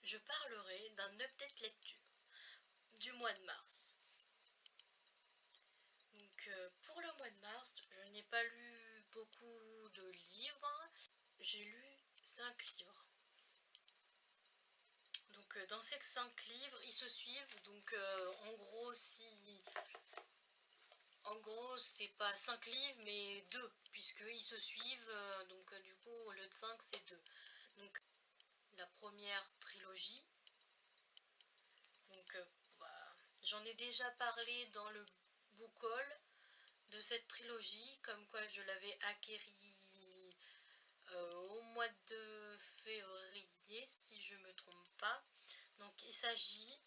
je parlerai d'un update lecture du mois de mars. Donc pour le mois de mars, je n'ai pas lu beaucoup de livres, j'ai lu 5 livres. Donc dans ces 5 livres, ils se suivent, donc en gros c'est pas 5 livres mais 2, puisqu'ils se suivent, donc du coup au lieu de 5 c'est 2. Donc la première trilogie, donc voilà. J'en ai déjà parlé dans le book haul de cette trilogie, comme quoi je l'avais acquérie au mois de février si je me trompe pas. Donc il s'agit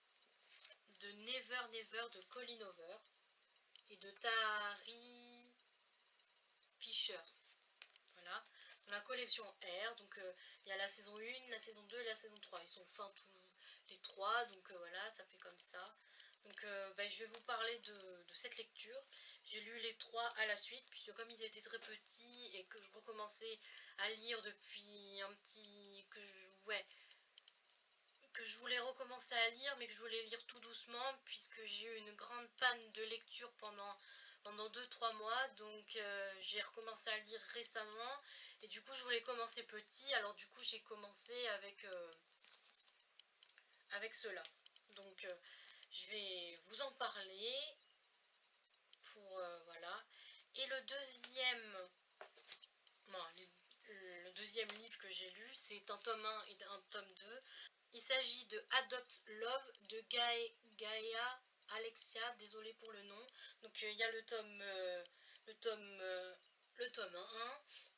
de Never Never de Colleen Hoover et de Tari Fisher. Voilà, dans la collection R, donc il y a la saison 1, la saison 2 et la saison 3. Ils sont fins tous les 3, donc voilà, ça fait comme ça. Donc je vais vous parler de cette lecture. J'ai lu les 3 à la suite, puisque comme ils étaient très petits et que je recommençais à lire depuis un petit... que je voulais recommencer à lire, mais que je voulais lire tout doucement, puisque j'ai eu une grande panne de lecture pendant 2-3 mois, donc j'ai recommencé à lire récemment, et du coup je voulais commencer petit, alors du coup j'ai commencé avec cela. Donc je vais vous en parler, pour voilà. Et le deuxième livre que j'ai lu, c'est un tome 1 et un tome 2. Il s'agit de Adopt Love de Gaia Alexia, désolée pour le nom. Donc il y a le tome 1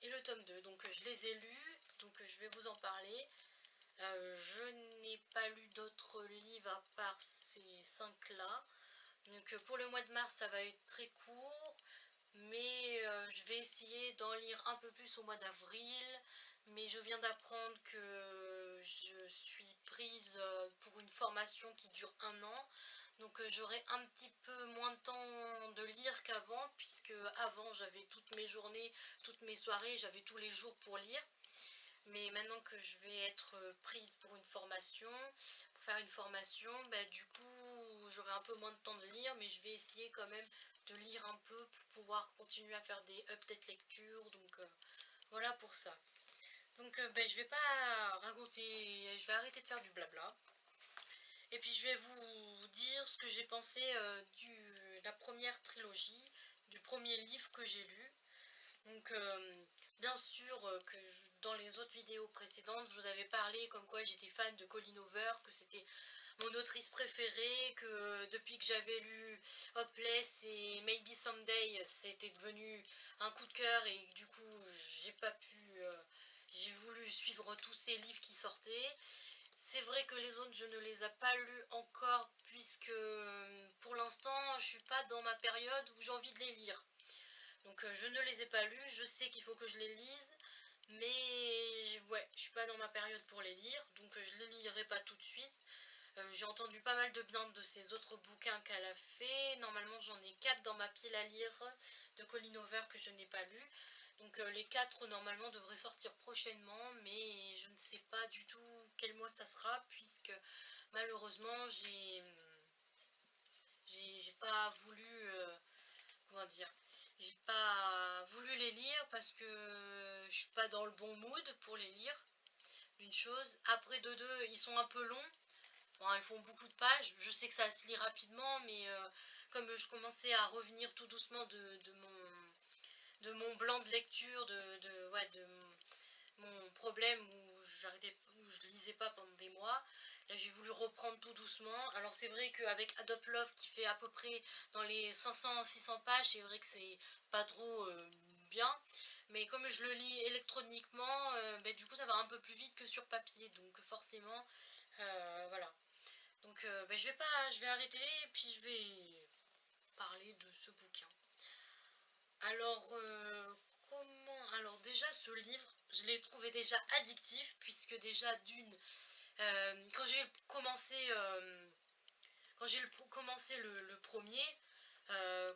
et le tome 2. Donc je les ai lus, donc je vais vous en parler. Je n'ai pas lu d'autres livres à part ces 5 là. Donc pour le mois de mars ça va être très court, mais je vais essayer d'en lire un peu plus au mois d'avril. Mais je viens d'apprendre que je suis prise pour une formation qui dure 1 an. Donc j'aurai un petit peu moins de temps de lire qu'avant, puisque avant j'avais toutes mes journées, toutes mes soirées, j'avais tous les jours pour lire. Mais maintenant que je vais être prise pour une formation, pour faire une formation, du coup j'aurai un peu moins de temps de lire, mais je vais essayer quand même de lire un peu pour pouvoir continuer à faire des updates lecture. Donc voilà pour ça. Donc je vais pas raconter, je vais arrêter de faire du blabla. Et puis je vais vous dire ce que j'ai pensé de la première trilogie, du premier livre que j'ai lu. Donc bien sûr que dans les autres vidéos précédentes, je vous avais parlé comme quoi j'étais fan de Colleen Hoover, que c'était mon autrice préférée, que depuis que j'avais lu Hopeless et Maybe Someday, c'était devenu un coup de cœur, et du coup j'ai pas pu... j'ai voulu suivre tous ces livres qui sortaient. C'est vrai que les autres, je ne les ai pas lus encore, puisque pour l'instant, je suis pas dans ma période où j'ai envie de les lire. Donc je ne les ai pas lus, je sais qu'il faut que je les lise, mais ouais, je suis pas dans ma période pour les lire, donc je les lirai pas tout de suite. J'ai entendu pas mal de bien de ces autres bouquins qu'elle a fait. Normalement j'en ai 4 dans ma pile à lire de Colleen Hoover que je n'ai pas lu. Donc les 4 normalement devraient sortir prochainement, mais je ne sais pas du tout quel mois ça sera, puisque malheureusement j'ai pas voulu, comment dire, j'ai pas voulu les lire parce que je suis pas dans le bon mood pour les lire, d'une chose. Après de deux, ils sont un peu longs. Bon, ils font beaucoup de pages. Je sais que ça se lit rapidement, mais comme je commençais à revenir tout doucement de mon blanc de lecture, de mon problème où je lisais pas pendant des mois. Là j'ai voulu reprendre tout doucement. Alors c'est vrai qu'avec Adopt Love qui fait à peu près dans les 500-600 pages, c'est vrai que c'est pas trop bien. Mais comme je le lis électroniquement, du coup ça va un peu plus vite que sur papier. Donc forcément, voilà. Donc je vais arrêter et puis je vais parler de ce bouquin. Alors, alors déjà ce livre, je l'ai trouvé déjà addictif, puisque déjà d'une, quand j'ai commencé, le premier,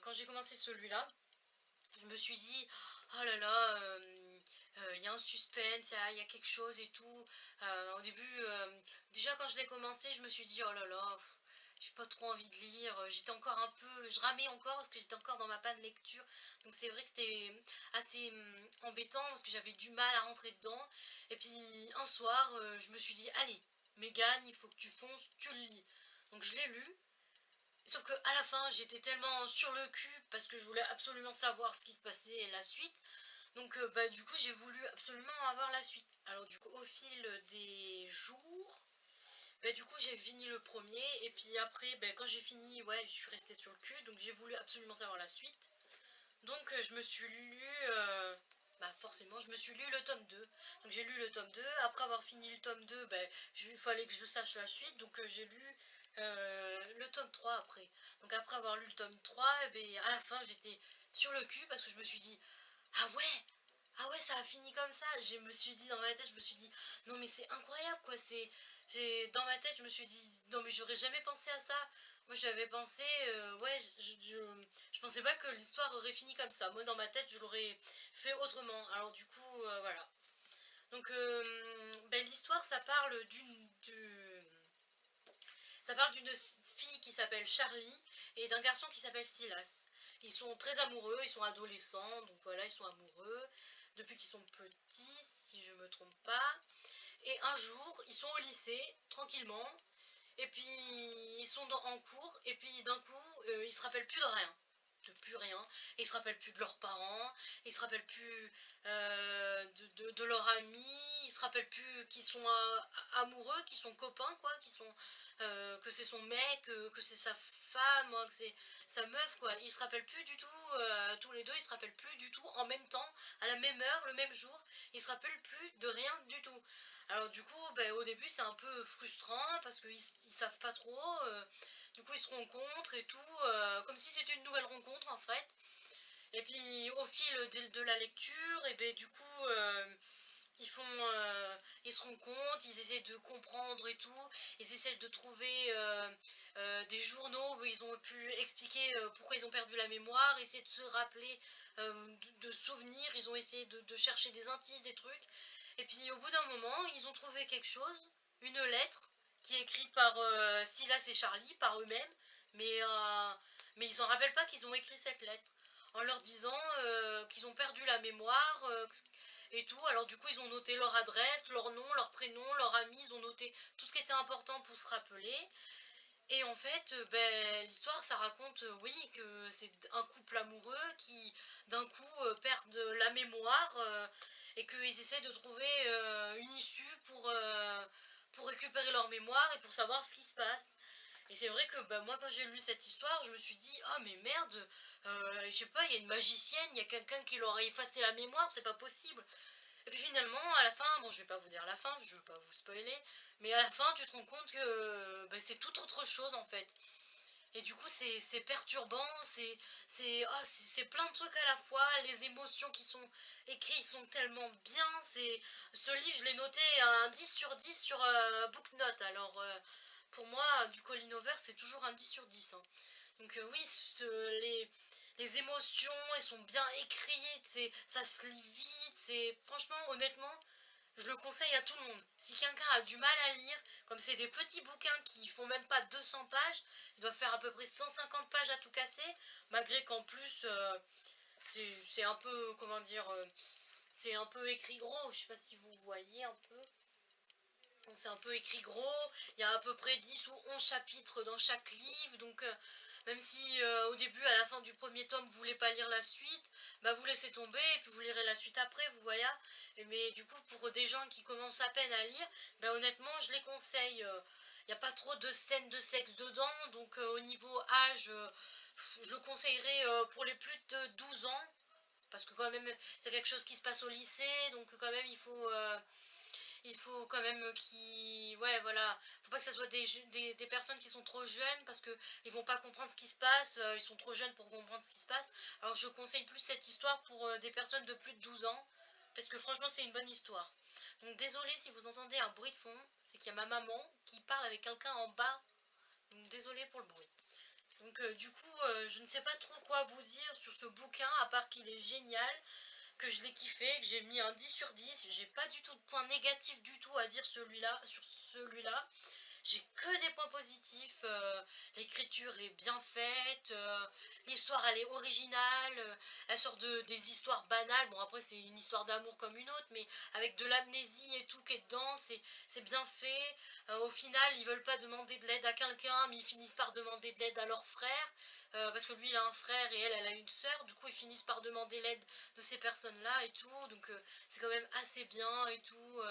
quand j'ai commencé celui-là, je me suis dit, oh là là, il y a un suspense, il y a quelque chose et tout. Au début, déjà quand je l'ai commencé, je me suis dit, oh là là, j'ai pas trop envie de lire. J'étais encore un peu, je ramais encore parce que j'étais encore dans ma panne lecture. Donc c'est vrai que c'était assez embêtant parce que j'avais du mal à rentrer dedans. Et puis un soir, je me suis dit, allez, Mégane, il faut que tu fonces, tu le lis. Donc je l'ai lu. Sauf que à la fin, j'étais tellement sur le cul parce que je voulais absolument savoir ce qui se passait et la suite. Donc bah, du coup, j'ai voulu absolument avoir la suite. Alors du coup, au fil des jours, bah, du coup, j'ai fini le premier. Et puis après, bah, quand j'ai fini, ouais, je suis restée sur le cul. Donc j'ai voulu absolument savoir la suite. Donc je me suis lu... bah forcément, je me suis lu le tome 2. Donc j'ai lu le tome 2. Après avoir fini le tome 2, bah, il fallait que je sache la suite. Donc j'ai lu le tome 3 après. Donc après avoir lu le tome 3, et ben, à la fin j'étais sur le cul parce que je me suis dit, ah ouais, ah ouais, ça a fini comme ça. Je me suis dit dans ma tête, je me suis dit, non mais c'est incroyable quoi. Dans ma tête, je me suis dit, non mais j'aurais jamais pensé à ça. Moi j'avais pensé, ouais, je pensais pas que l'histoire aurait fini comme ça. Moi dans ma tête, je l'aurais fait autrement. Alors du coup, voilà. Donc ben, l'histoire, ça parle d'une fille qui s'appelle Charlie et d'un garçon qui s'appelle Silas. Ils sont très amoureux, ils sont adolescents, donc voilà, ils sont amoureux depuis qu'ils sont petits, si je me trompe pas. Et un jour, ils sont au lycée, tranquillement, et puis ils sont en cours, et puis d'un coup, ils se rappellent plus de rien. De plus rien. Et ils se rappellent plus de leurs parents, ils se rappellent plus de leurs amis, ils se rappellent plus qu'ils sont amoureux, qu'ils sont copains, quoi, que c'est son mec, que c'est sa femme, que c'est sa meuf, quoi. Ils se rappellent plus du tout, tous les deux, ils se rappellent plus du tout en même temps, à la même heure, le même jour, ils se rappellent plus de rien du tout. Alors du coup, ben, au début c'est un peu frustrant parce qu'ils savent pas trop, du coup ils se rencontrent et tout, comme si c'était une nouvelle rencontre en fait. Et puis au fil de la lecture, et ben du coup ils se rendent compte, ils essaient de comprendre et tout, ils essaient de trouver des journaux où ils ont pu expliquer pourquoi ils ont perdu la mémoire, essayer de se rappeler de souvenirs, ils ont essayé de chercher des indices, des trucs. Et puis au bout d'un moment, ils ont trouvé quelque chose, une lettre, qui est écrite par Silas et Charlie, par eux-mêmes, mais ils s'en rappellent pas qu'ils ont écrit cette lettre, en leur disant qu'ils ont perdu la mémoire et tout. Alors du coup, ils ont noté leur adresse, leur nom, leur prénom, leur ami, ils ont noté tout ce qui était important pour se rappeler. Et en fait, ben, l'histoire, ça raconte, oui, que c'est un couple amoureux qui, d'un coup, perdent la mémoire et qu'ils essaient de trouver une issue pour récupérer leur mémoire et pour savoir ce qui se passe. Et c'est vrai que ben, moi, quand j'ai lu cette histoire, je me suis dit, ah mais merde, je sais pas, il y a une magicienne, il y a quelqu'un qui leur a effacé la mémoire, c'est pas possible. Et puis finalement, à la fin, bon, je vais pas vous dire la fin, je veux pas vous spoiler, mais à la fin, tu te rends compte que ben, c'est tout autre chose en fait. Et du coup, c'est perturbant, c'est plein de trucs à la fois, les émotions qui sont écrites sont tellement bien. Ce livre, je l'ai noté un 10 sur 10 sur Booknote. Alors, pour moi, du Colin Over, c'est toujours un 10 sur 10. Hein. Donc oui, les émotions, elles sont bien écrites, ça se lit vite, franchement, honnêtement, je le conseille à tout le monde. Si quelqu'un a du mal à lire, comme c'est des petits bouquins qui font même pas 200 pages, ils doivent faire à peu près 150 pages à tout casser, malgré qu'en plus, c'est un peu, comment dire, c'est un peu écrit gros, je sais pas si vous voyez un peu. Donc c'est un peu écrit gros, il y a à peu près 10 ou 11 chapitres dans chaque livre, donc même si au début, à la fin du premier tome, vous voulez pas lire la suite, bah vous laissez tomber et puis vous lirez la suite après, vous voyez. Mais du coup, pour des gens qui commencent à peine à lire, bah honnêtement, je les conseille. Il n'y a pas trop de scènes de sexe dedans, donc au niveau âge, je le conseillerais pour les plus de 12 ans, parce que quand même, c'est quelque chose qui se passe au lycée, donc quand même, il faut quand même qu'il... Ouais, voilà. Faut pas que ça soit des personnes qui sont trop jeunes parce qu'ils vont pas comprendre ce qui se passe. Ils sont trop jeunes pour comprendre ce qui se passe. Alors je conseille plus cette histoire pour des personnes de plus de 12 ans. Parce que franchement, c'est une bonne histoire. Donc désolé si vous entendez un bruit de fond. C'est qu'il y a ma maman qui parle avec quelqu'un en bas. Donc désolé pour le bruit. Donc du coup, je ne sais pas trop quoi vous dire sur ce bouquin, à part qu'il est génial. que je l'ai kiffé, que j'ai mis un 10 sur 10. J'ai pas du tout de points négatifs du tout à dire sur celui-là. J'ai que des points positifs, l'écriture est bien faite, l'histoire elle est originale, elle sort des histoires banales, bon après c'est une histoire d'amour comme une autre, mais avec de l'amnésie et tout qui est dedans, c'est bien fait. Au final ils veulent pas demander de l'aide à quelqu'un, mais ils finissent par demander de l'aide à leur frère, parce que lui il a un frère et elle a une sœur, du coup ils finissent par demander l'aide de ces personnes là et tout, donc c'est quand même assez bien et tout,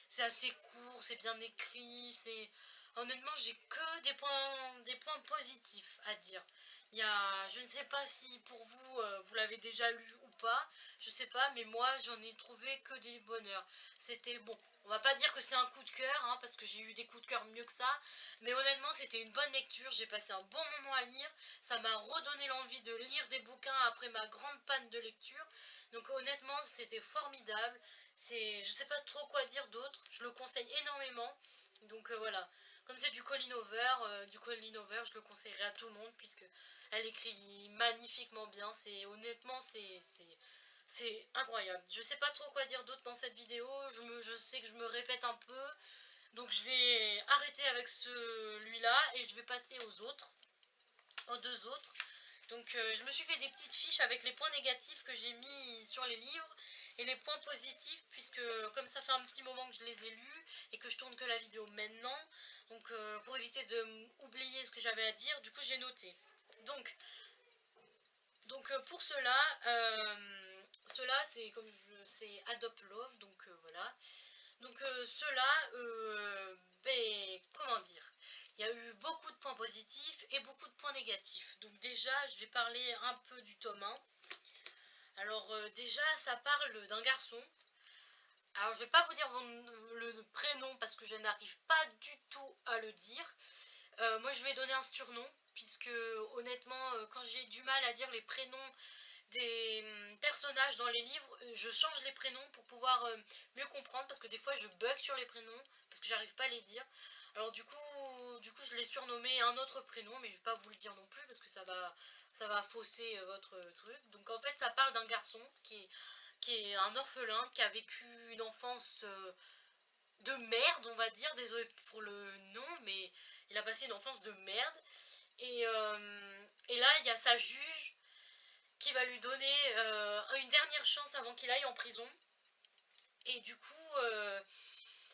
c'est assez court, c'est bien écrit, c'est... Honnêtement, j'ai que des points positifs à dire. Je ne sais pas si pour vous, vous l'avez déjà lu ou pas, je sais pas, mais moi j'en ai trouvé que des bonheurs. C'était bon, on va pas dire que c'est un coup de cœur, hein, parce que j'ai eu des coups de cœur mieux que ça, mais honnêtement c'était une bonne lecture, j'ai passé un bon moment à lire, ça m'a redonné l'envie de lire des bouquins après ma grande panne de lecture, donc honnêtement c'était formidable, je sais pas trop quoi dire d'autre, je le conseille énormément, donc voilà. Comme c'est du Colleen Hoover, je le conseillerais à tout le monde puisque elle écrit magnifiquement bien. Honnêtement, c'est incroyable. Je sais pas trop quoi dire d'autre dans cette vidéo. Je sais que je me répète un peu, donc je vais arrêter avec celui-là et je vais passer aux deux autres. Donc je me suis fait des petites fiches avec les points négatifs que j'ai mis sur les livres et les points positifs, puisque comme ça fait un petit moment que je les ai lus et que je tourne que la vidéo maintenant, donc pour éviter d'oublier ce que j'avais à dire, du coup j'ai noté. Donc pour cela c'est comme c'est Adopt Love, donc voilà. Donc cela, comment dire, il y a eu beaucoup de points positifs et beaucoup de points négatifs. Donc déjà, je vais parler un peu du tome 1. Alors déjà, ça parle d'un garçon. Alors je vais pas vous dire le prénom parce que je n'arrive pas du tout à le dire. Moi je vais donner un surnom, puisque honnêtement, quand j'ai du mal à dire les prénoms des personnages dans les livres, je change les prénoms pour pouvoir mieux comprendre, parce que des fois je bug sur les prénoms parce que j'arrive pas à les dire. Alors du coup je l'ai surnommé un autre prénom, mais je vais pas vous le dire non plus parce que ça va fausser votre truc. Donc en fait ça parle d'un garçon qui est un orphelin, qui a vécu une enfance de merde, on va dire, désolé pour le nom, mais il a passé une enfance de merde. Et là il y a sa juge qui va lui donner une dernière chance avant qu'il aille en prison. Et du coup,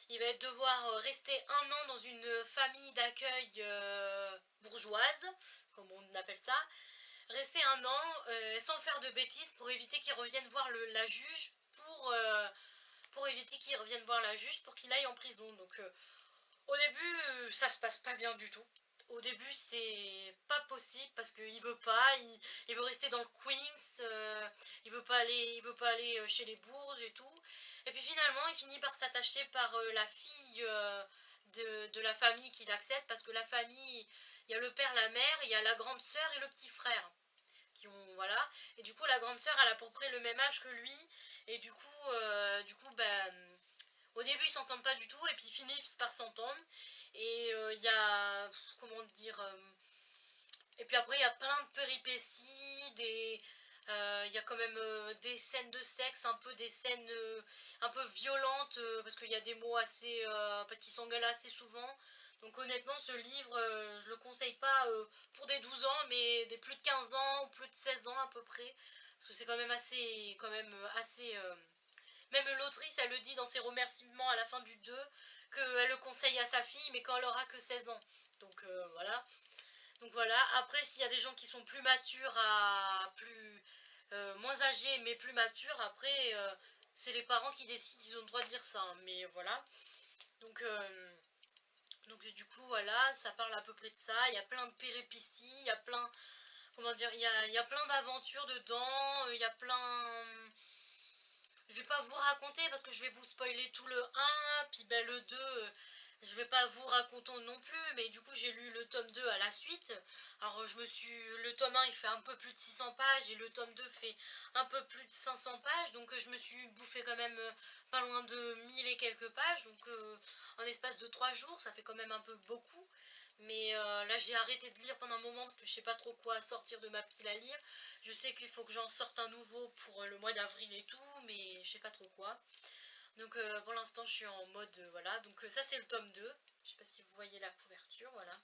il va devoir rester un an dans une famille d'accueil bourgeoise, comme on appelle ça. Rester un an sans faire de bêtises pour éviter qu'il revienne voir la juge, pour éviter qu'il revienne voir la juge pour qu'il aille en prison. Donc au début, ça se passe pas bien du tout. Au début, c'est pas possible parce qu'il veut pas, il veut rester dans le Queens, il veut pas aller chez les Bourges et tout. Et puis finalement, il finit par s'attacher par la fille de la famille qu'il accepte, parce que la famille, il y a le père, la mère, il y a la grande sœur et le petit frère qui ont, voilà. Et du coup, la grande sœur, elle a à peu près le même âge que lui. Et du coup, ben, au début, ils s'entendent pas du tout, et puis ils finissent par s'entendre. Et il y a, comment dire, et puis après, il y a plein de péripéties, il y a quand même des scènes de sexe, un peu des scènes un peu violentes, parce qu'il y a des mots assez, parce qu'ils s'engueulent assez souvent. Donc honnêtement, ce livre, je le conseille pas pour des 12 ans, mais des plus de 15 ans ou plus de 16 ans à peu près. Parce que c'est quand même assez même l'autrice, elle le dit dans ses remerciements à la fin du 2, qu'elle le conseille à sa fille, mais quand elle aura que 16 ans. Donc voilà. Donc voilà. Après, s'il y a des gens qui sont plus matures, moins âgés, mais plus matures, après, c'est les parents qui décident, ils ont le droit de lire ça. Hein, mais voilà. Donc, du coup, voilà, ça parle à peu près de ça. Il y a plein de péripéties, il y a plein... Comment dire, il y a plein d'aventures dedans, il y a plein... Je vais pas vous raconter parce que je vais vous spoiler tout le 1, puis ben le 2, je vais pas vous raconter non plus, mais du coup j'ai lu le tome 2 à la suite. Alors le tome 1 il fait un peu plus de 600 pages et le tome 2 fait un peu plus de 500 pages, donc je me suis bouffé quand même pas loin de 1000 et quelques pages, donc en espace de 3 jours, ça fait quand même un peu beaucoup. Mais là j'ai arrêté de lire pendant un moment parce que je sais pas trop quoi sortir de ma pile à lire. Je sais qu'il faut que j'en sorte un nouveau pour le mois d'avril et tout, mais je sais pas trop quoi. Donc pour l'instant je suis en mode voilà. Donc ça c'est le tome 2. Je sais pas si vous voyez la couverture, voilà.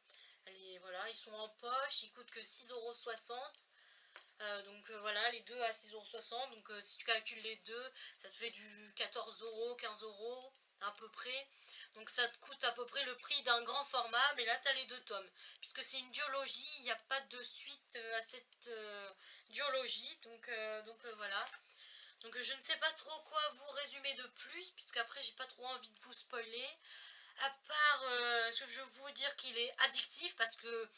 Voilà, ils sont en poche, ils coûtent que 6,60 €. Voilà, les deux à 6,60 €. Donc si tu calcules les deux, ça se fait du 14 €, 15 € à peu près. Donc ça te coûte à peu près le prix d'un grand format, mais là tu as les deux tomes. Puisque c'est une duologie, il n'y a pas de suite à cette duologie. Voilà. Donc je ne sais pas trop quoi vous résumer de plus, puisqu'après j'ai pas trop envie de vous spoiler. À part ce que je veux vous dire qu'il est addictif, parce que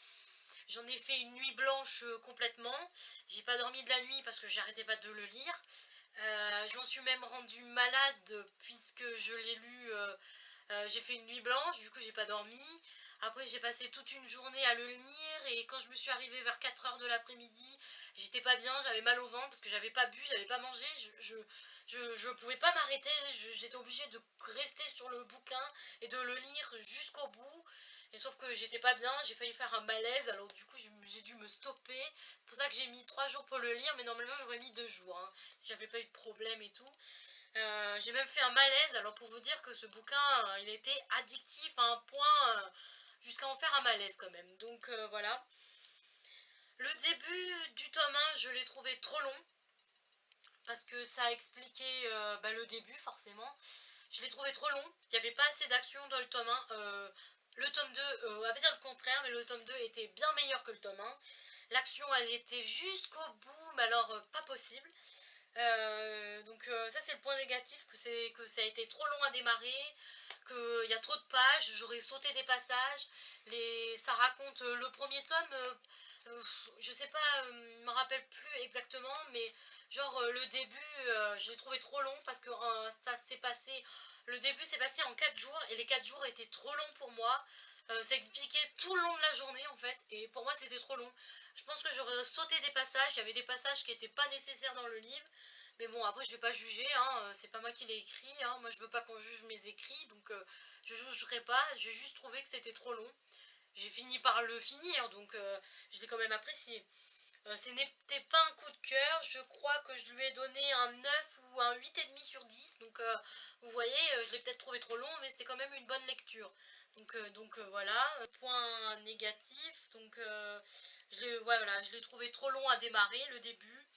j'en ai fait une nuit blanche complètement. J'ai pas dormi de la nuit parce que j'arrêtais pas de le lire. Je m'en suis même rendue malade puisque je l'ai lu. J'ai fait une nuit blanche, du coup j'ai pas dormi. Après j'ai passé toute une journée à le lire et quand je me suis arrivée vers 4 h de l'après-midi, j'étais pas bien, j'avais mal au ventre parce que j'avais pas bu, j'avais pas mangé. Je pouvais pas m'arrêter, j'étais obligée de rester sur le bouquin et de le lire jusqu'au bout. Et sauf que j'étais pas bien, j'ai failli faire un malaise, alors du coup j'ai dû me stopper. C'est pour ça que j'ai mis 3 jours pour le lire, mais normalement j'aurais mis 2 jours, hein, si j'avais pas eu de problème et tout. J'ai même fait un malaise, alors pour vous dire que ce bouquin, il était addictif à un point jusqu'à en faire un malaise quand même. Donc voilà. Le début du tome 1, je l'ai trouvé trop long, parce que ça a expliqué le début forcément. Je l'ai trouvé trop long, il n'y avait pas assez d'action dans le tome 1. Le tome 2, on va pas dire le contraire, mais le tome 2 était bien meilleur que le tome 1. L'action, elle était jusqu'au bout, mais alors pas possible. Ça c'est le point négatif, que ça a été trop long à démarrer, qu'il y a trop de pages, j'aurais sauté des passages. Ça raconte le premier tome, je sais pas, je me rappelle plus exactement, mais genre le début, je l'ai trouvé trop long parce que ça s'est passé, le début s'est passé en 4 jours et les 4 jours étaient trop longs pour moi. Ça expliquait tout le long de la journée en fait, et pour moi c'était trop long. Je pense que j'aurais sauté des passages, il y avait des passages qui n'étaient pas nécessaires dans le livre. Mais bon, après je vais pas juger, hein, c'est pas moi qui l'ai écrit, hein, moi je veux pas qu'on juge mes écrits, donc je jugerai pas, j'ai juste trouvé que c'était trop long. J'ai fini par le finir, donc je l'ai quand même apprécié. Ce n'était pas un coup de cœur, je crois que je lui ai donné un 9 ou un 8,5 sur 10. Donc vous voyez, je l'ai peut-être trouvé trop long, mais c'était quand même une bonne lecture. Voilà, point négatif, voilà, je l'ai trouvé trop long à démarrer, le début.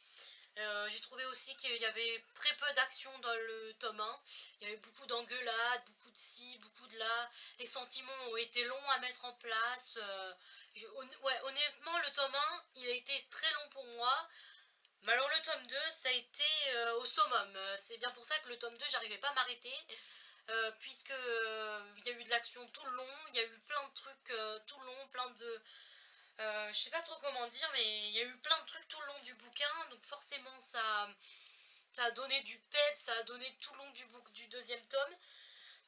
J'ai trouvé aussi qu'il y avait très peu d'action dans le tome 1. Il y avait beaucoup d'engueulades, beaucoup de ci, beaucoup de là. Les sentiments ont été longs à mettre en place. Ouais, honnêtement, le tome 1, il a été très long pour moi. Mais alors le tome 2, ça a été au summum. C'est bien pour ça que le tome 2, j'arrivais pas à m'arrêter. Puisque il y a eu de l'action tout le long, il y a eu plein de trucs tout le long, plein de, je sais pas trop comment dire, mais il y a eu plein de trucs tout le long du bouquin, donc forcément ça a donné du pep, ça a donné tout le long du deuxième tome.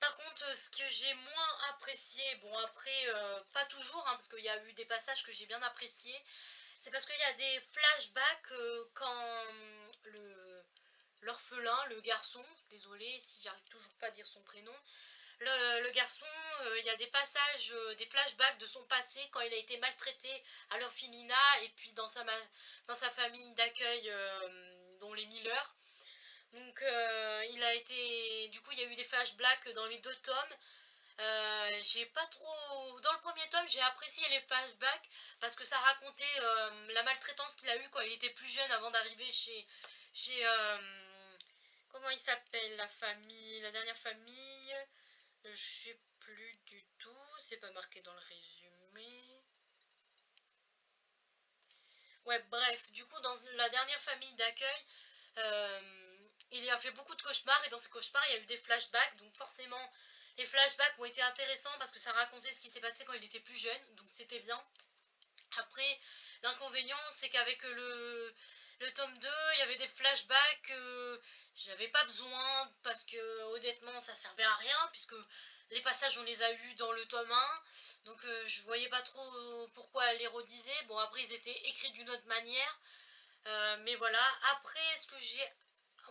Par contre, ce que j'ai moins apprécié, bon après, pas toujours, hein, parce qu'il y a eu des passages que j'ai bien appréciés, c'est parce qu'il y a des flashbacks quand l'orphelin, le garçon, désolé si j'arrive toujours pas à dire son prénom, le garçon, il y a des passages, des flashbacks de son passé quand il a été maltraité à l'orphelinat et puis dans sa famille d'accueil, dont les Miller. Donc du coup il y a eu des flashbacks dans les deux tomes. J'ai pas trop... Dans le premier tome, j'ai apprécié les flashbacks parce que ça racontait la maltraitance qu'il a eue quand il était plus jeune avant d'arriver chez comment il s'appelle la famille, la dernière famille. Je sais plus du tout, c'est pas marqué dans le résumé. Ouais, bref, du coup, dans la dernière famille d'accueil, il a fait beaucoup de cauchemars et dans ces cauchemars, il y a eu des flashbacks. Donc forcément, les flashbacks ont été intéressants parce que ça racontait ce qui s'est passé quand il était plus jeune, donc c'était bien. Après, l'inconvénient, c'est qu'avec le tome 2, il y avait des flashbacks que j'avais pas besoin parce que honnêtement, ça servait à rien puisque les passages, on les a eus dans le tome 1. Donc je voyais pas trop pourquoi les rediser. Bon, après, ils étaient écrits d'une autre manière. Mais voilà, après, ce que j'ai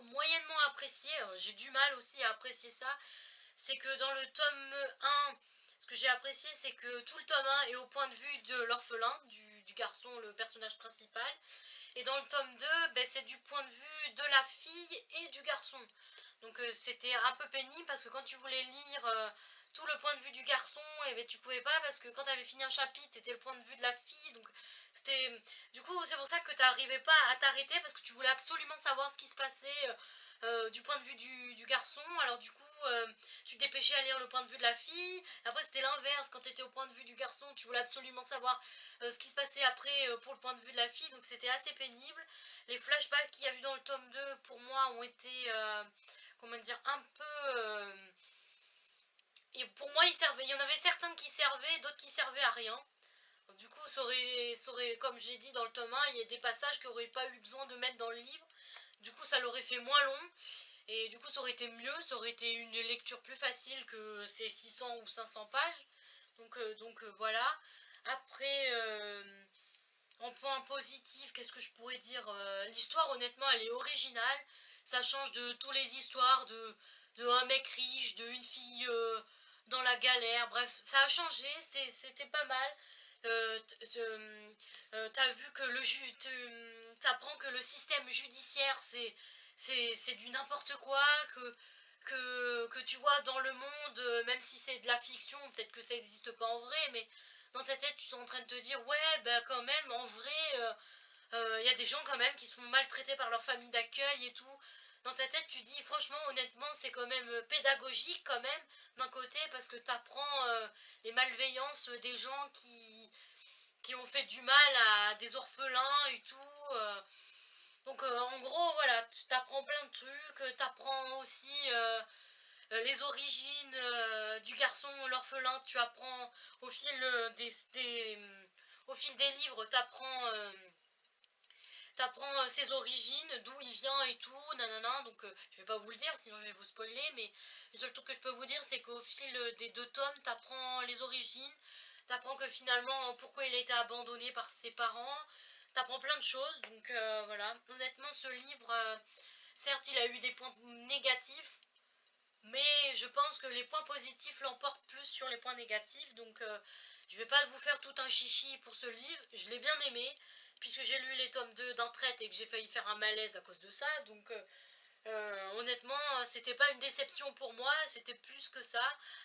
moyennement apprécié, j'ai du mal aussi à apprécier ça, c'est que dans le tome 1, ce que j'ai apprécié, c'est que tout le tome 1 est au point de vue de l'orphelin, du garçon, le personnage principal. Et dans le tome 2, ben, c'est du point de vue de la fille et du garçon. Donc c'était un peu pénible parce que quand tu voulais lire tout le point de vue du garçon, et ben, tu pouvais pas parce que quand tu avais fini un chapitre, c'était le point de vue de la fille. Donc c'était... Du coup, c'est pour ça que tu n'arrivais pas à t'arrêter parce que tu voulais absolument savoir ce qui se passait du point de vue du garçon. Alors du coup, tu te dépêchais à lire le point de vue de la fille. Après, c'était l'inverse. Quand tu étais au point de vue du garçon, tu voulais absolument savoir ce qui se passait après pour le point de vue de la fille. Donc c'était assez pénible. Les flashbacks qu'il y a eu dans le tome 2, pour moi, ont été, comment dire, un peu... et pour moi, il y en avait certains qui servaient, d'autres qui servaient à rien. Du coup, ça aurait, comme j'ai dit dans le tome 1, il y a des passages qui n'auraient pas eu besoin de mettre dans le livre. Du coup, ça l'aurait fait moins long. Et du coup, ça aurait été mieux. Ça aurait été une lecture plus facile que ces 600 ou 500 pages. Donc voilà. Après, en point positif, qu'est-ce que je pourrais dire, l'histoire, honnêtement, elle est originale. Ça change de toutes les histoires de un mec riche, de une fille dans la galère. Bref, ça a changé. C'était pas mal. T'as vu que t'apprends que le système judiciaire c'est du n'importe quoi, que tu vois dans le monde, même si c'est de la fiction, peut-être que ça n'existe pas en vrai, mais dans ta tête tu es en train de te dire ouais bah quand même en vrai y a des gens quand même qui se font maltraiter par leur famille d'accueil et tout. Dans ta tête, tu dis, franchement, honnêtement, c'est quand même pédagogique, quand même, d'un côté, parce que tu apprends les malveillances des gens qui ont fait du mal à des orphelins et tout. Donc, en gros, voilà, tu apprends plein de trucs. Tu apprends aussi les origines du garçon, l'orphelin. Tu apprends au fil au fil des livres, t'apprends ses origines, d'où il vient et tout, nanana, donc je vais pas vous le dire, sinon je vais vous spoiler, mais le seul truc que je peux vous dire, c'est qu'au fil des 2 tomes, t'apprends les origines, t'apprends que finalement, pourquoi il a été abandonné par ses parents, t'apprends plein de choses, donc voilà. Honnêtement, ce livre, certes, il a eu des points négatifs, mais je pense que les points positifs l'emportent plus sur les points négatifs, donc je vais pas vous faire tout un chichi pour ce livre, je l'ai bien aimé, puisque j'ai lu les tomes 2 d'un trait et que j'ai failli faire un malaise à cause de ça, donc honnêtement, c'était pas une déception pour moi, c'était plus que ça,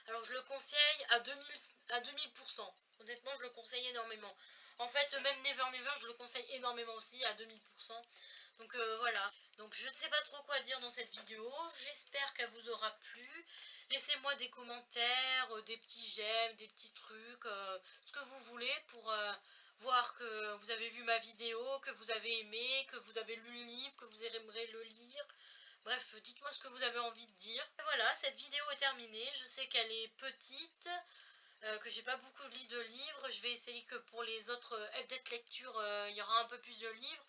alors je le conseille à 2000%, honnêtement je le conseille énormément. En fait, même Never Never, je le conseille énormément aussi à 2000%. Donc voilà. Donc je ne sais pas trop quoi dire dans cette vidéo. J'espère qu'elle vous aura plu. Laissez-moi des commentaires, des petits j'aime, des petits trucs, ce que vous voulez pour voir que vous avez vu ma vidéo, que vous avez aimé, que vous avez lu le livre, que vous aimerez le lire. Bref, dites-moi ce que vous avez envie de dire. Et voilà, cette vidéo est terminée. Je sais qu'elle est petite, que j'ai pas beaucoup lu de livres. Je vais essayer que pour les autres update lecture, il y aura un peu plus de livres.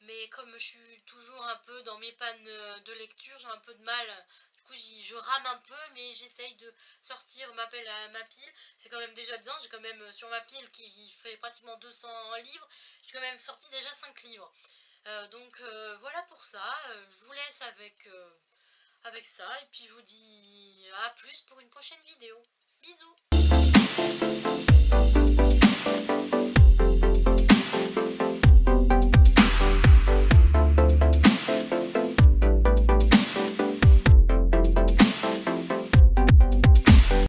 Mais comme je suis toujours un peu dans mes pannes de lecture, j'ai un peu de mal. Du coup, je rame un peu, mais j'essaye de sortir ma pile. C'est quand même déjà bien. J'ai quand même sur ma pile qui fait pratiquement 200 livres, j'ai quand même sorti déjà 5 livres. Donc voilà pour ça. Je vous laisse avec ça. Et puis je vous dis à plus pour une prochaine vidéo. Bisous!